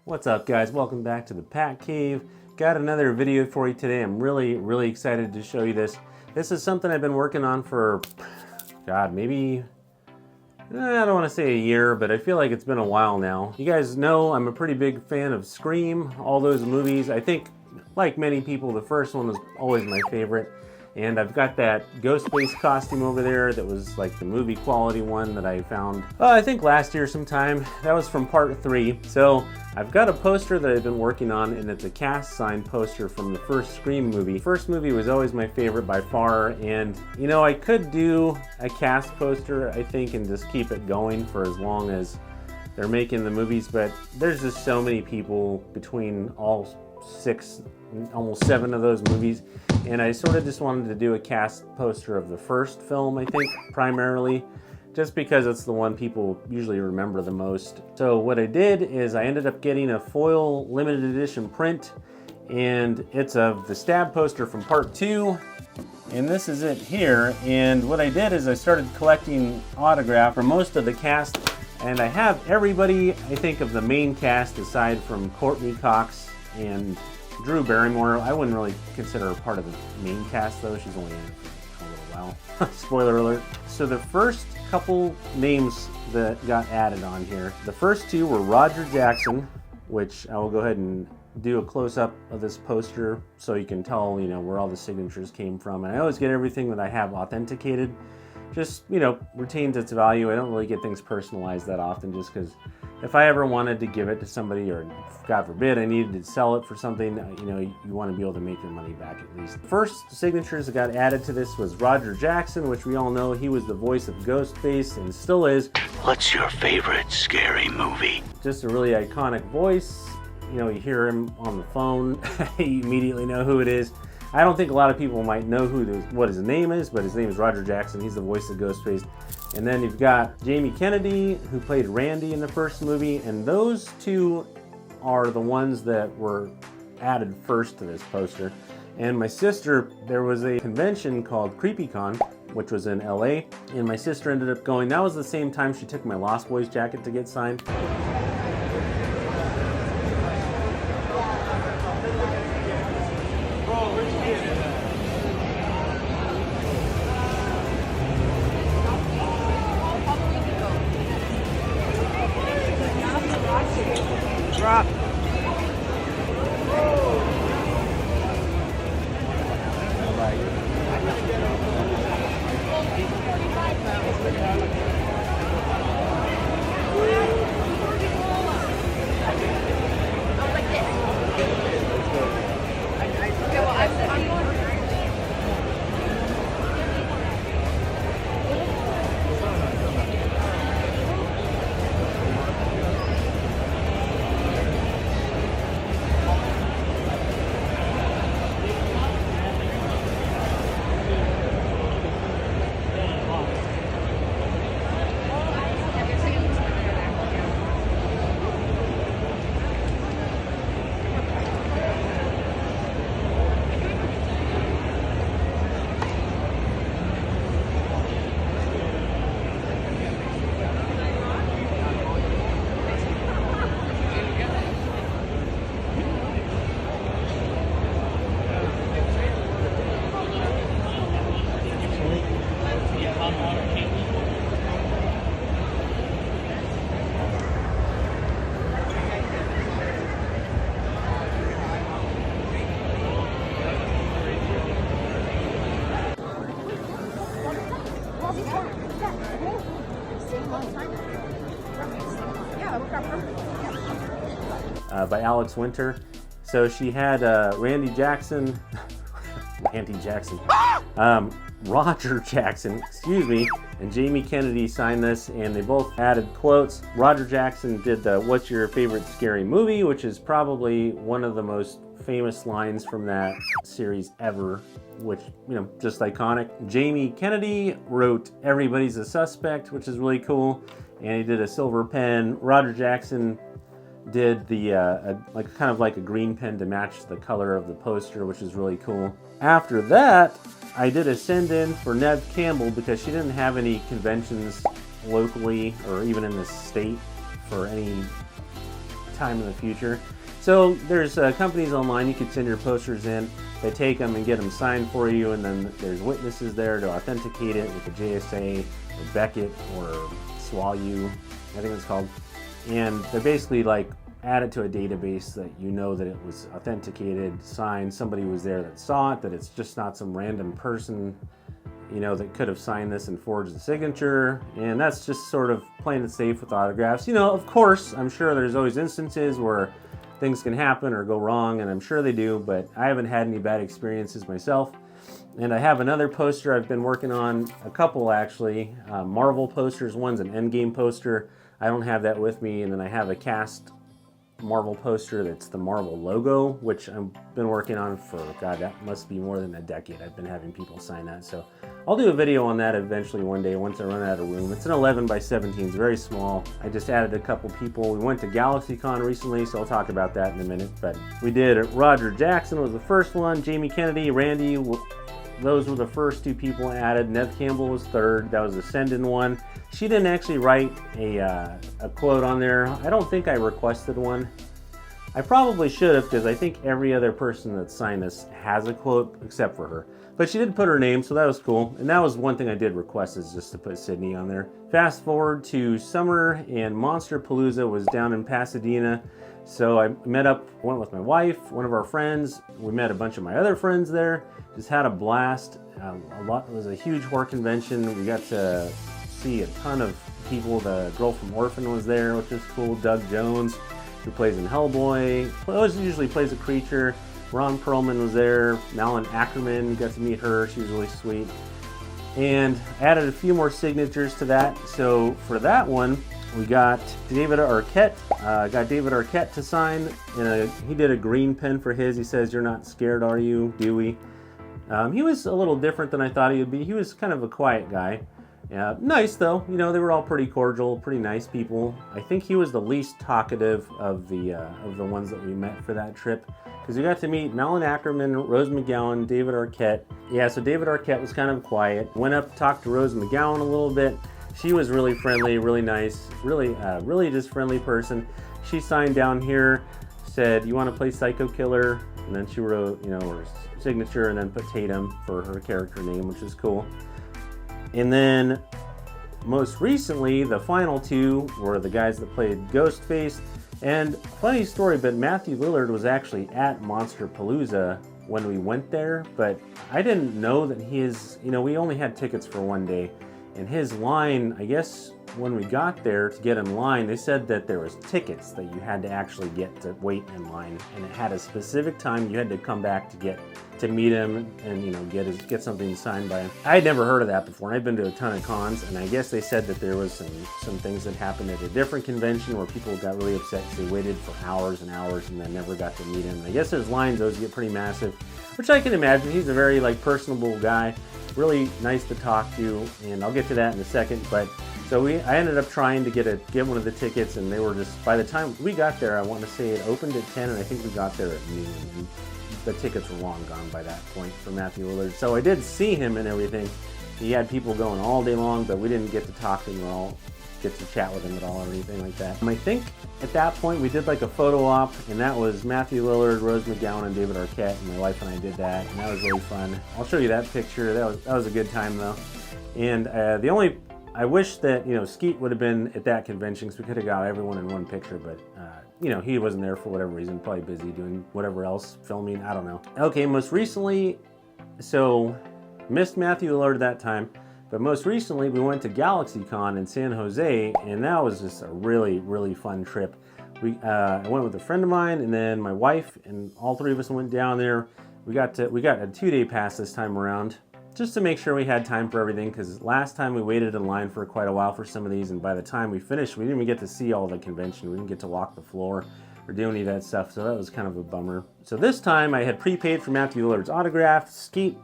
What's up, guys? Welcome back to the Pat Cave. Got another video for you today. I'm really excited to show you this. This is something I've been working on for, God, maybe, I don't want to say a year, but I feel like it's been a while now. You guys know I'm a pretty big fan of Scream, all those movies. I think, like many people, the first one was always my favorite. And I've got that Ghostface costume over there that was like the movie quality one that I found, I think last year sometime. That was from part 3. So I've got a poster that I've been working on, and it's a cast sign poster from the first Scream movie. First movie was always my favorite by far, and you know, I could do a cast poster, I think, and just keep it going for as long as they're making the movies, but there's just so many people between all 6, almost 7 of those movies, and I sort of just wanted to do a cast poster of the first film, I think, primarily, just because it's the one people usually remember the most. So what I did is I ended up getting a foil limited edition print, and it's of the stab poster from part 2, and this is it here. And what I did is I started collecting autographs for most of the cast, and I have everybody, I think, of the main cast aside from Courtney Cox and Drew Barrymore. I wouldn't really consider her part of the main cast, though. She's only in it for a little while. Spoiler alert. So the first couple names that got added on here, the first 2 were Roger Jackson, which I will go ahead and do a close-up of this poster so you can tell, you know, where all the signatures came from. And I always get everything that I have authenticated. Just, you know, retains its value. I don't really get things personalized that often, just because if I ever wanted to give it to somebody, or God forbid I needed to sell it for something, you know, you want to be able to make your money back at least. First signatures that got added to this was Roger Jackson, which we all know he was the voice of Ghostface and still is. What's your favorite scary movie? Just a really iconic voice. You know, you hear him on the phone, you immediately know who it is. I don't think a lot of people might know what his name is, but his name is Roger Jackson. He's the voice of Ghostface. And then you've got Jamie Kennedy, who played Randy in the first movie, and those 2 are the ones that were added first to this poster. And my sister, there was a convention called CreepyCon, which was in LA, and my sister ended up going. That was the same time she took my Lost Boys jacket to get signed. Drop. By Alex Winter. So she had Randy Jackson, Roger Jackson, excuse me, and Jamie Kennedy signed this, and they both added quotes. Roger Jackson did the "What's your favorite scary movie?" which is probably one of the most famous lines from that series ever, which, you know, just iconic. Jamie Kennedy wrote "Everybody's a Suspect," which is really cool, and he did a silver pen. Roger Jackson did the kind of like a green pen to match the color of the poster, which is really cool. After that, I did a send-in for Neve Campbell because she didn't have any conventions locally or even in the state for any time in the future. So there's companies online you can send your posters in. They take them and get them signed for you, and then there's witnesses there to authenticate it with the JSA or Beckett or SWAU, I think it's called. And they're basically like add it to a database that you know that it was authenticated, signed, somebody was there that saw it, that it's just not some random person, you know, that could have signed this and forged the signature. And that's just sort of playing it safe with autographs. You know, of course, I'm sure there's always instances where things can happen or go wrong, and I'm sure they do, but I haven't had any bad experiences myself. And I have another poster I've been working on, a couple actually, Marvel posters. One's an Endgame poster. I don't have that with me, and then I have a cast Marvel poster that's the Marvel logo, which I've been working on for, God, that must be more than a decade. I've been having people sign that. So I'll do a video on that eventually one day once I run out of room. It's an 11 by 17, it's very small. I just added a couple people. We went to GalaxyCon recently, so I'll talk about that in a minute. But we did, Roger Jackson was the first one, Jamie Kennedy, Randy, those were the first two people added. Nev Campbell was third. That was the send-in one. She didn't actually write a quote on there. I don't think I requested one. I probably should have, because I think every other person that signed this has a quote except for her. But she did put her name, so that was cool. And that was one thing I did request, is just to put Sydney on there. Fast forward to summer, and Monsterpalooza was down in Pasadena. So I went with my wife, one of our friends. We met a bunch of my other friends there. Just had a blast. It was a huge horror convention. We got to see a ton of people. The girl from Orphan was there, which is cool. Doug Jones, who plays in Hellboy, usually plays a creature. Ron Perlman was there. Malin Ackerman, got to meet her. She was really sweet. And added a few more signatures to that. So for that one, we got David Arquette. Got David Arquette to sign. He did a green pen for his. He says, "You're not scared, are you, Dewey?" He was a little different than I thought he would be. He was kind of a quiet guy. Nice though. You know, they were all pretty cordial, pretty nice people. I think he was the least talkative of the ones that we met for that trip, because we got to meet Malin Ackerman, Rose McGowan, David Arquette. Yeah, so David Arquette was kind of quiet. Went up, talked to Rose McGowan a little bit. She was really friendly, really nice, really just friendly person. She signed down here, said, "You want to play Psycho Killer?" And then she wrote, you know, her signature, and then put Tatum for her character name, which is cool. And then most recently, the final two were the guys that played Ghostface. And funny story, but Matthew Lillard was actually at Monsterpalooza when we went there, but I didn't know that we only had tickets for one day. And his line, I guess when we got there to get in line, they said that there was tickets that you had to actually get to wait in line, and it had a specific time you had to come back to meet him and, you know, get something signed by him. I had never heard of that before, and I've been to a ton of cons, and I guess they said that there was some things that happened at a different convention where people got really upset because they waited for hours and hours and then never got to meet him. I guess his lines always get pretty massive, which I can imagine. He's a very personable guy, really nice to talk to, and I'll get to that in a second. But so I ended up trying to get one of the tickets, and they were just, by the time we got there, I want to say it opened at 10, and I think we got there at noon. And the tickets were long gone by that point for Matthew Lillard. So I did see him and everything. He had people going all day long, but we didn't get to talk to him at all, get to chat with him at all or anything like that. I think at that point we did a photo op, and that was Matthew Lillard, Rose McGowan, and David Arquette, and my wife and I did that, and that was really fun. I'll show you that picture. That was a good time though. And I wish that, Skeet would have been at that convention, because we could have got everyone in one picture, but he wasn't there for whatever reason, probably busy doing whatever else, filming, I don't know. Okay, most recently, so missed Matthew Lillard that time, but most recently we went to GalaxyCon in San Jose, and that was just a really, really fun trip. I went with a friend of mine, and then my wife, and all three of us went down there. We got a 2-day pass this time around, just to make sure we had time for everything, because last time we waited in line for quite a while for some of these, and by the time we finished, we didn't even get to see all the convention. We didn't get to walk the floor or do any of that stuff, so that was kind of a bummer. So this time I had prepaid for Matthew Lillard's autograph. Skeet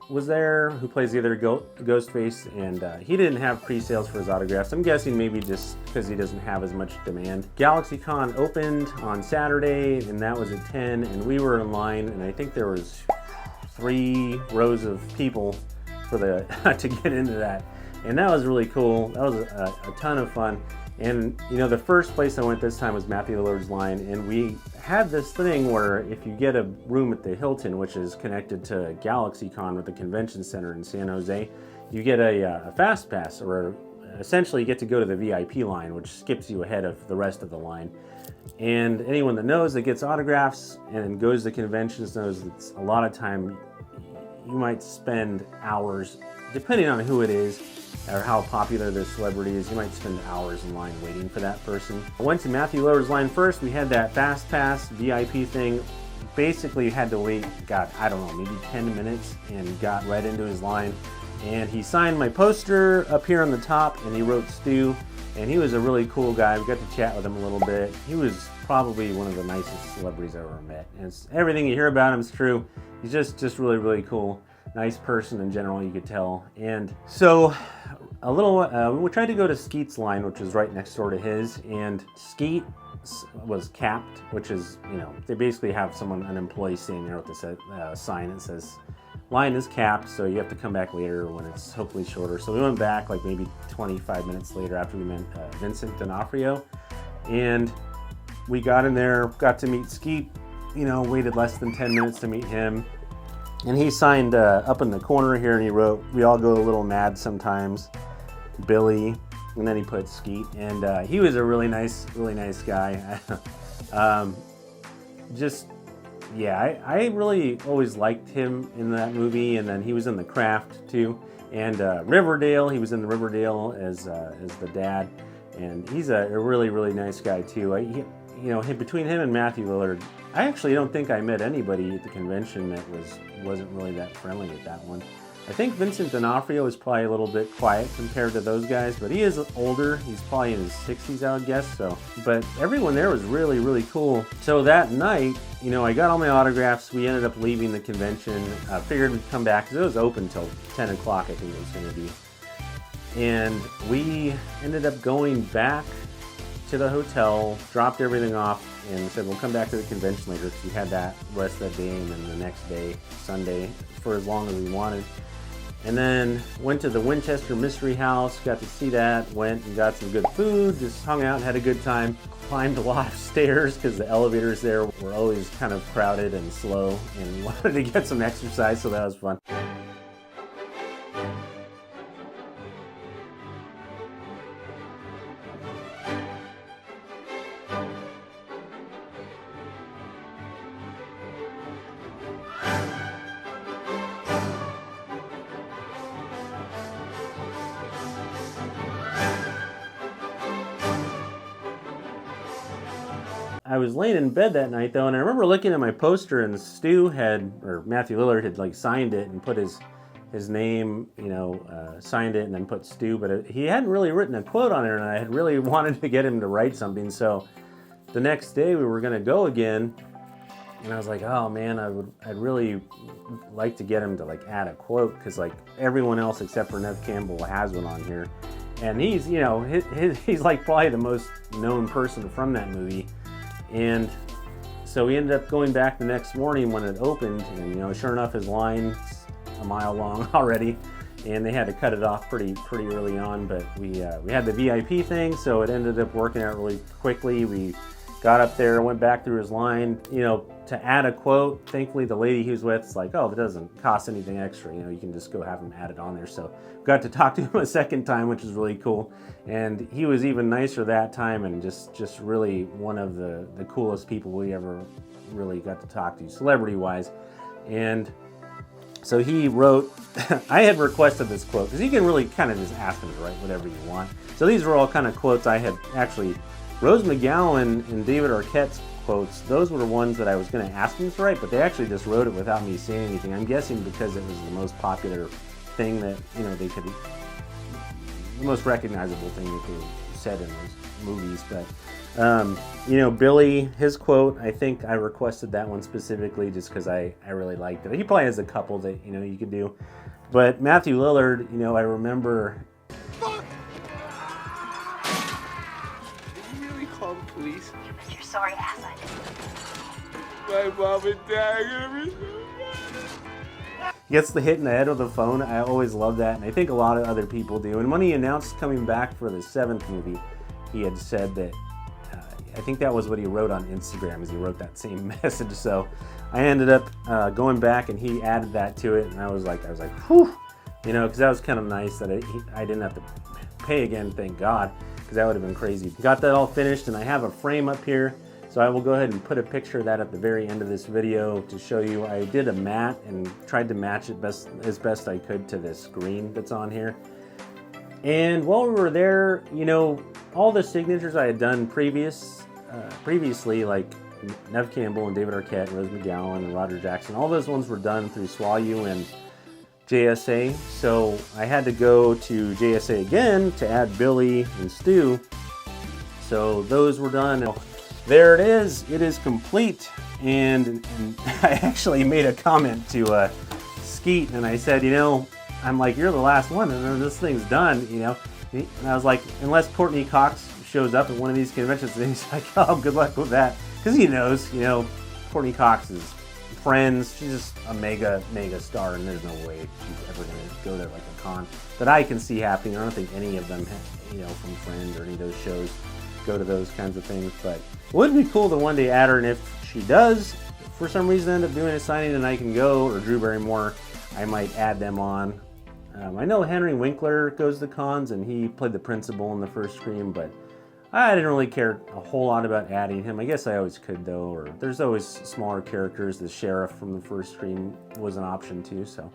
was there, who plays the other Ghostface, and he didn't have pre-sales for his autographs. I'm guessing maybe just because he doesn't have as much demand. GalaxyCon opened on Saturday, and that was at 10, and we were in line, and I think there was 3 rows of people for to get into that, and that was really cool. That was a ton of fun. And you know, the first place I went this time was Matthew Lillard's line, and we had this thing where if you get a room at the Hilton, which is connected to GalaxyCon with the convention center in San Jose, you get a fast pass, or essentially you get to go to the VIP line, which skips you ahead of the rest of the line. And anyone that knows that gets autographs and goes to conventions knows that a lot of time you might spend hours, depending on who it is or how popular the celebrity is, you might spend hours in line waiting for that person. I went to Matthew Lillard's line first. We had that fast pass VIP thing. Basically, you had to wait, God, I don't know, maybe 10 minutes, and got right into his line. And he signed my poster up here on the top, and he wrote Stu. And he was a really cool guy. We got to chat with him a little bit. He was probably one of the nicest celebrities I've ever met. And everything you hear about him is true. He's just really, really cool. Nice person in general, you could tell. And so we tried to go to Skeet's line, which was right next door to his, and Skeet was capped, which is, you know, they basically have an employee sitting there with a sign that says, line is capped, so you have to come back later when it's hopefully shorter. So we went back like maybe 25 minutes later after we met Vincent D'Onofrio, and we got in there, got to meet Skeet, you know, waited less than 10 minutes to meet him. And he signed up in the corner here, and he wrote, "We all go a little mad sometimes, Billy," and then he put Skeet. And he was a really nice guy. I really always liked him in that movie, and then he was in The Craft too. And Riverdale, he was in the Riverdale as the dad, and he's a really nice guy too. Between him and Matthew Lillard, I actually don't think I met anybody at the convention that wasn't really that friendly with that one. I think Vincent D'Onofrio is probably a little bit quiet compared to those guys, but he is older. He's probably in his 60s, I would guess. So, but everyone there was really cool. So that night, you know, I got all my autographs. We ended up leaving the convention. Figured we'd come back because it was open till 10 o'clock, I think it was going to be. And we ended up going back to the hotel, dropped everything off, and said we'll come back to the convention later because we had that rest of that day and then the next day, Sunday, for as long as we wanted. And then went to the Winchester Mystery House, got to see that, went and got some good food, just hung out and had a good time. Climbed a lot of stairs because the elevators there were always kind of crowded and slow, and wanted to get some exercise, so that was fun. I was laying in bed that night though, and I remember looking at my poster, and Matthew Lillard had like signed it and put his name, you know, signed it and then put Stu, but he hadn't really written a quote on it, and I had really wanted to get him to write something. So the next day we were gonna go again, and I was like, oh man, I'd really like to get him to like add a quote, because like everyone else except for Neve Campbell has one on here, and he's, you know, he's like probably the most known person from that movie. And so we ended up going back the next morning when it opened, and you know, sure enough, his line's a mile long already, and they had to cut it off pretty early on. But we had the VIP thing, so it ended up working out really quickly. We got up there, went back through his line, you know, to add a quote. Thankfully, the lady he was with is like, oh, it doesn't cost anything extra. You know, you can just go have him add it on there. So got to talk to him a second time, which was really cool. And he was even nicer that time, and just really one of the coolest people we ever really got to talk to, celebrity-wise. And so he wrote, I had requested this quote, because you can really kind of just ask him to write whatever you want. So these were all kind of quotes I had actually, Rose McGowan and David Arquette's quotes, those were the ones that I was going to ask them to write, but they actually just wrote it without me saying anything. I'm guessing because it was the most popular thing that, you know, the most recognizable thing that they said in those movies. But, you know, Billy, his quote, I think I requested that one specifically just because I really liked it. He probably has a couple that, you know, you could do. But Matthew Lillard, you know, I remember... Fuck! Did you really call the police? You bet your sorry ass I did. My mom and dad are gonna be so mad. Gets the hit in the head with the phone. I always love that, and I think a lot of other people do. And when he announced coming back for the 7th movie, he had said that, I think that was what he wrote on Instagram, as he wrote that same message. So I ended up going back and he added that to it, and I was like, whew, you know, because that was kind of nice that I didn't have to pay again, thank God, because that would have been crazy. Got that all finished, and I have a frame up here, so I will go ahead and put a picture of that at the very end of this video to show you. I did a matte and tried to match it as best I could to this green that's on here. And while we were there, you know, all the signatures I had done previously, like Neve Campbell and David Arquette, and Rose McGowan and Roger Jackson, all those ones were done through SWAU and JSA. So I had to go to JSA again to add Billy and Stu. So those were done. There it is complete. And I actually made a comment to Skeet, and I said, you know, I'm like, you're the last one, and then this thing's done, you know. And I was like, unless Courtney Cox shows up at one of these conventions, and he's like, oh, good luck with that. Because he knows, you know, Courtney Cox is friends. She's just a mega star, and there's no way she's ever going to go to like a con that I can see happening. I don't think any of them, you know, from Friends or any of those shows go to those kinds of things. But it would be cool to one day add her, and if she does, for some reason, end up doing a signing and I can go, or Drew Barrymore, I might add them on. I know Henry Winkler goes to cons, and he played the principal in the first Scream, but I didn't really care a whole lot about adding him. I guess I always could, though, or there's always smaller characters. The sheriff from the first Scream was an option, too. So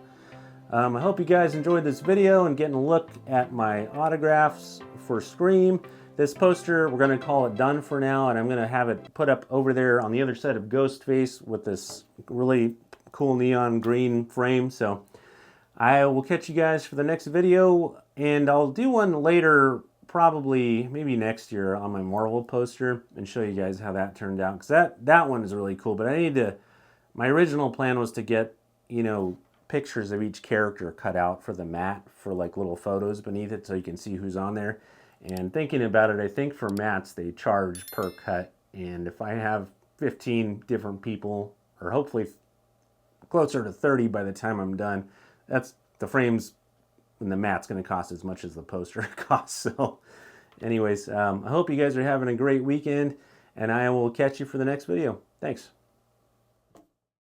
I hope you guys enjoyed this video and getting a look at my autographs for Scream. This poster, we're going to call it done for now, and I'm going to have it put up over there on the other side of Ghostface with this really cool neon green frame. So I will catch you guys for the next video, and I'll do one later, probably maybe next year, on my Marvel poster and show you guys how that turned out, because that one is really cool. But I need to, my original plan was to get, you know, pictures of each character cut out for the mat, for like little photos beneath it so you can see who's on there. And thinking about it, I think for mats they charge per cut, and if I have 15 different people, or hopefully closer to 30 by the time I'm done, that's the frames and the mat's going to cost as much as the poster costs. So anyways, I hope you guys are having a great weekend, and I will catch you for the next video. Thanks.